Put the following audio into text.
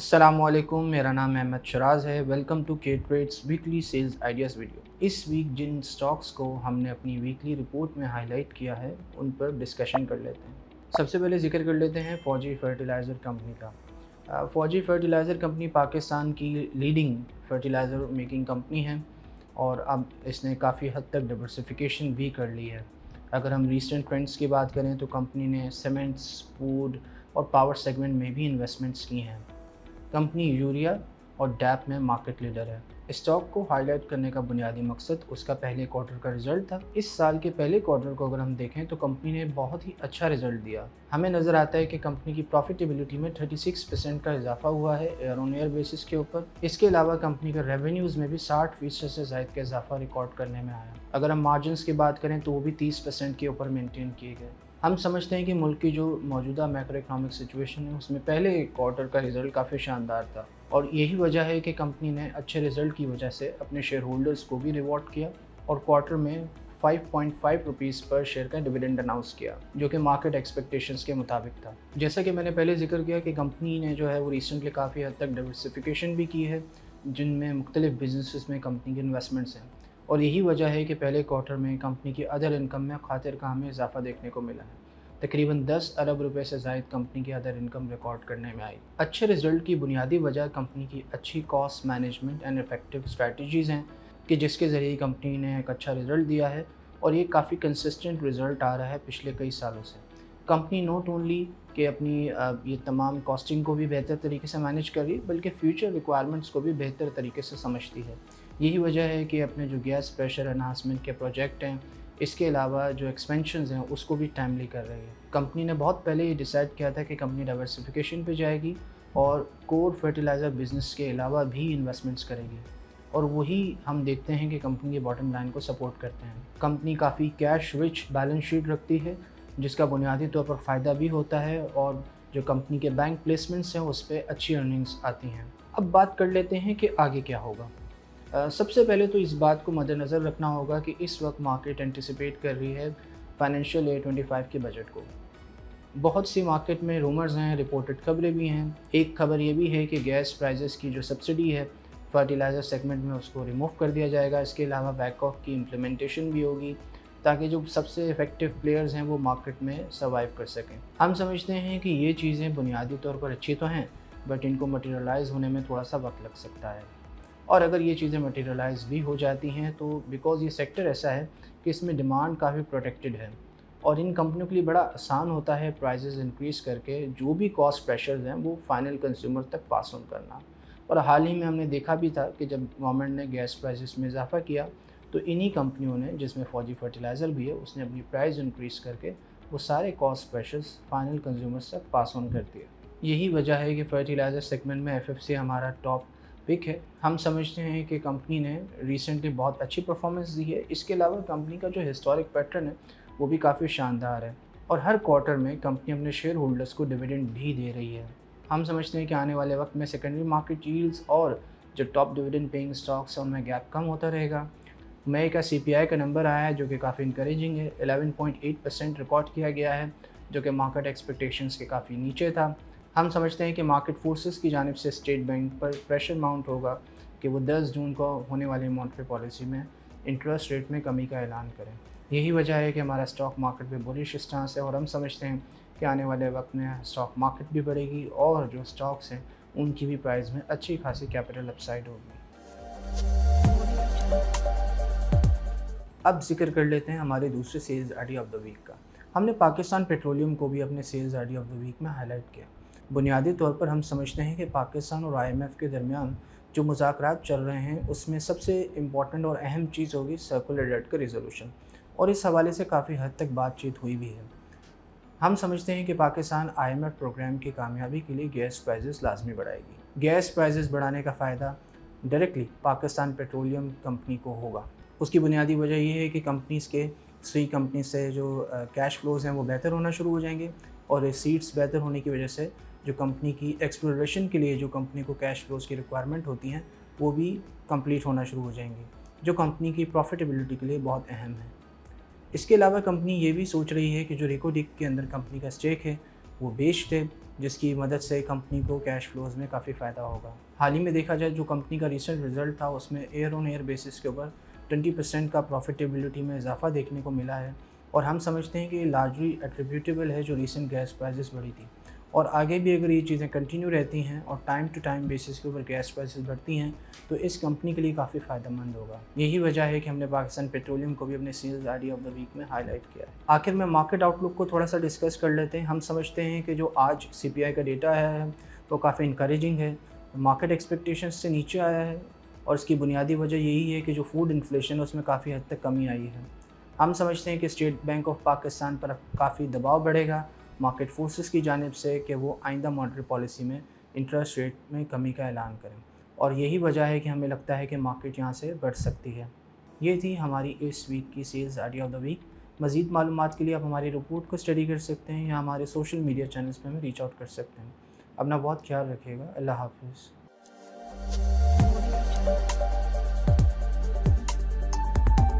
अस्सलामुअलैकुम, मेरा नाम अहमद शराज है। Welcome to K trades weekly sales ideas video. इस वीक जिन स्टॉक्स को हमने अपनी वीकली रिपोर्ट में हाईलाइट किया है उन पर डिस्कशन कर लेते हैं। सबसे पहले जिक्र कर लेते हैं फौजी फर्टिलाइज़र कंपनी का। फौजी फर्टिलाइज़र कंपनी पाकिस्तान की लीडिंग फर्टिलाइज़र मेकिंग कंपनी है और अब इसने काफ़ी हद तक डिवर्सिफिकेशन भी कर ली है। अगर हम रीसेंट ट्रेंड्स की बात करें तो कंपनी ने सीमेंट्स, फूड और पावर सेगमेंट में भी इन्वेस्टमेंट्स की हैं। कंपनी यूरिया और डैप में मार्केट लीडर है। स्टॉक को हाईलाइट करने का बुनियादी मकसद उसका पहले क्वार्टर का रिजल्ट था। इस साल के पहले क्वार्टर को अगर हम देखें तो कंपनी ने बहुत ही अच्छा रिजल्ट दिया। हमें नज़र आता है कि कंपनी की प्रॉफिटेबिलिटी में 36% का इजाफा हुआ है ईयर ऑन ईयर बेसिस के ऊपर। इसके अलावा कंपनी का रेवेन्यूज़ में भी 60% से ज़ायद का इजाफा रिकॉर्ड करने में आया। अगर हम मार्जिनस की बात करें तो वो भी 30% के ऊपर मेनटेन किए गए। हम समझते हैं कि मुल्क की जो मौजूदा मैक्रो इकनॉमिक सिचुएशन है उसमें पहले क्वार्टर का रिज़ल्ट काफ़ी शानदार था और यही वजह है कि कंपनी ने अच्छे रिज़ल्ट की वजह से अपने शेयर होल्डर्स को भी रिवॉर्ड किया और क्वार्टर में 5.5 रुपीज़ पर शेयर का डिविडेंड अनाउंस किया, जो कि मार्केट एक्सपेक्टेशंस के मुताबिक था। जैसा कि मैंने पहले जिक्र किया कि कंपनी ने जो है वो रिसेंटली काफ़ी हद तक डाइवर्सिफिकेशन भी की है, जिनमें मुख्तलिफ बिजनेसेस में कंपनी के इन्वेस्टमेंट्स हैं और यही वजह है कि पहले क्वार्टर में कंपनी की अदर इनकम में खातिर कहाँ में इजाफा देखने को मिला है। तकरीबन 10 अरब रुपए से ज़ायद कंपनी की अदर इनकम रिकॉर्ड करने में आई। अच्छे रिजल्ट की बुनियादी वजह कंपनी की अच्छी cost management and effective strategies हैं कि जिसके ज़रिए कंपनी ने एक अच्छा रिज़ल्ट दिया है और ये काफ़ी कंसिस्टेंट रिज़ल्ट आ रहा है पिछले कई सालों से। कंपनी नॉट ओनली कि अपनी ये तमाम कॉस्टिंग को भी बेहतर तरीके से मैनेज कर रही बल्कि फ्यूचर रिक्वायरमेंट्स को भी बेहतर तरीके से समझती है। यही वजह है कि अपने जो गैस प्रेशर एनहांसमेंट के प्रोजेक्ट हैं, इसके अलावा जो एक्सपेंशंस हैं उसको भी टाइमली कर रही है। कंपनी ने बहुत पहले ये डिसाइड किया था कि कंपनी डाइवर्सिफिकेशन पे जाएगी और कोर फर्टिलाइज़र बिजनेस के अलावा भी इन्वेस्टमेंट्स करेगी और वही हम देखते हैं कि कंपनी के बॉटम लाइन को सपोर्ट करते हैं। कंपनी काफ़ी कैश रिच बैलेंस शीट रखती है जिसका बुनियादी तौर पर फ़ायदा भी होता है और जो कंपनी के बैंक प्लेसमेंट्स हैं उस पर अच्छी अर्निंग्स आती हैं। अब बात कर लेते हैं कि आगे क्या होगा। सबसे पहले तो इस बात को मद्देनज़र रखना होगा कि इस वक्त मार्केट एंटिसिपेट कर रही है फाइनेंशियल ईयर 25 के बजट को। बहुत सी मार्केट में रूमर्स हैं, रिपोर्टेड खबरें भी हैं। एक खबर ये भी है कि गैस प्राइसेस की जो सब्सिडी है फर्टिलाइज़र सेगमेंट में उसको रिमूव कर दिया जाएगा। इसके अलावा बैक ऑफ की इम्प्लीमेंटेशन भी होगी ताकि जो सबसे इफ़ेक्टिव प्लेयर्स हैं वो मार्केट में सर्वाइव कर सकें। हम समझते हैं कि ये चीज़ें बुनियादी तौर पर अच्छी तो हैं बट इनको मटीरियलाइज़ होने में थोड़ा सा वक्त लग सकता है और अगर ये चीज़ें मटीरियलाइज़ भी हो जाती हैं तो बिकॉज़ ये सेक्टर ऐसा है कि इसमें डिमांड काफ़ी प्रोटेक्टेड है और इन कंपनियों के लिए बड़ा आसान होता है प्राइसेस इंक्रीज़ करके जो भी कॉस्ट प्रेशर्स हैं वो फाइनल कंज्यूमर तक पास ऑन करना। और हाल ही में हमने देखा भी था कि जब गवर्नमेंट ने गैस प्राइसेस में इजाफा किया तो इन्हीं कंपनियों ने, जिसमें फौजी फर्टिलाइज़र भी है, उसने अपनी प्राइस इंक्रीज़ करके वो सारे कॉस्ट प्रेशर्स फाइनल कंज्यूमर्स तक पास ऑन कर दिए। यही वजह है कि फर्टिलाइज़र सेगमेंट में एफएफसी हमारा टॉप पिक है। हम समझते हैं कि कंपनी ने रिसेंटली बहुत अच्छी परफॉर्मेंस दी है। इसके अलावा कंपनी का जो हिस्टोरिक पैटर्न है वो भी काफ़ी शानदार है और हर क्वार्टर में कंपनी अपने शेयर होल्डर्स को डिविडेंड भी दे रही है। हम समझते हैं कि आने वाले वक्त में सेकेंडरी मार्केट यील्ड्स और जो टॉप डिविडेंड पेइंग स्टॉक्स हैं उनमें गैप कम होता रहेगा। मई का सीपीआई का नंबर आया है जो कि काफ़ी इंकरेजिंग है। 11.8% रिकॉर्ड किया गया है जो कि मार्केट एक्सपेक्टेशंस के काफ़ी नीचे था। हम समझते हैं कि मार्केट फोर्सेस की जानिब से स्टेट बैंक पर प्रेशर माउंट होगा कि वो 10 जून को होने वाली मॉनेटरी पॉलिसी में इंटरेस्ट रेट में कमी का ऐलान करें। यही वजह है कि हमारा स्टॉक मार्केट पे बुलिश स्टांस है और हम समझते हैं कि आने वाले वक्त में स्टॉक मार्केट भी बढ़ेगी और जो स्टॉक्स हैं उनकी भी प्राइस में अच्छी खासी कैपिटल अपसाइड होगी। अब जिक्र कर लेते हैं हमारे दूसरे sales idea of the week का। हमने पाकिस्तान पेट्रोलियम को भी अपने sales idea of the week में हाईलाइट किया। बुनियादी तौर पर हम समझते हैं कि पाकिस्तान और आईएमएफ के दरमियान जो मुज़ाकरात चल रहे हैं उसमें सबसे इम्पॉर्टेंट और अहम चीज़ होगी सर्कुलर डेट का रिजोल्यूशन और इस हवाले से काफ़ी हद तक बातचीत हुई भी है। हम समझते हैं कि पाकिस्तान आईएमएफ प्रोग्राम की कामयाबी के लिए गैस प्राइसेस लाजमी बढ़ाएगी। गैस प्राइसेस बढ़ाने का फ़ायदा डायरेक्टली पाकिस्तान पेट्रोलियम कंपनी को होगा। उसकी बुनियादी वजह यह है कि कंपनीज़ के सी कंपनी से जो कैश फ्लोज़ हैं वो बेहतर होना शुरू हो जाएंगे और रिसीट्स बेहतर होने की वजह से जो कंपनी की एक्सप्लोरेशन के लिए जो कंपनी को कैश फ्लोज़ की रिक्वायरमेंट होती हैं वो भी कंप्लीट होना शुरू हो जाएंगी, जो कंपनी की प्रॉफिटेबिलिटी के लिए बहुत अहम है। इसके अलावा कंपनी ये भी सोच रही है कि जो रिको डिक के अंदर कंपनी का स्टेक है वो बेच दे, जिसकी मदद से कंपनी को कैश फ्लोज़ में काफ़ी फ़ायदा होगा। हाल ही में देखा जाए जो कंपनी का रिसेंट रिज़ल्ट था उसमें ईयर ऑन ईयर बेसिस के ऊपर 20% का प्रॉफिटेबिलिटी में इजाफा देखने को मिला है और हम समझते हैं कि ये लार्जली एट्रीब्यूटेबल है जो रीसेंट गैस प्राइसेस बढ़ी थी और आगे भी अगर ये चीज़ें कंटिन्यू रहती हैं और टाइम टू टाइम बेसिस के ऊपर गैस प्राइसेस बढ़ती हैं तो इस कंपनी के लिए काफ़ी फ़ायदेमंद होगा। यही वजह है कि हमने पाकिस्तान पेट्रोलियम को भी अपने sales idea of the week में हाईलाइट किया है। आखिर में मार्केट आउटलुक को थोड़ा सा डिस्कस कर लेते हैं। हम समझते हैं कि जो आज CPI का डेटा है तो काफ़ी इंकरेजिंग है, मार्केट एक्सपेक्टेशंस से नीचे आया है और इसकी बुनियादी वजह यही है कि जो फूड इन्फ्लेशन है उसमें काफ़ी हद तक कमी आई है। हम समझते हैं कि स्टेट बैंक ऑफ पाकिस्तान पर काफ़ी दबाव बढ़ेगा मार्केट फोर्सेस की जानिब से कि वो आइंदा मॉनेटरी पॉलिसी में इंटरेस्ट रेट में कमी का ऐलान करें और यही वजह है कि हमें लगता है कि मार्केट यहाँ से बढ़ सकती है। ये थी हमारी इस वीक की sales idea of the week. मज़ीद मालूमात के लिए आप हमारी रिपोर्ट को स्टडी कर सकते हैं या हमारे सोशल मीडिया चैनल्स पर हमें रीच आउट कर सकते हैं। अपना बहुत ख्याल रखिएगा। अल्लाह हाफ़िज़।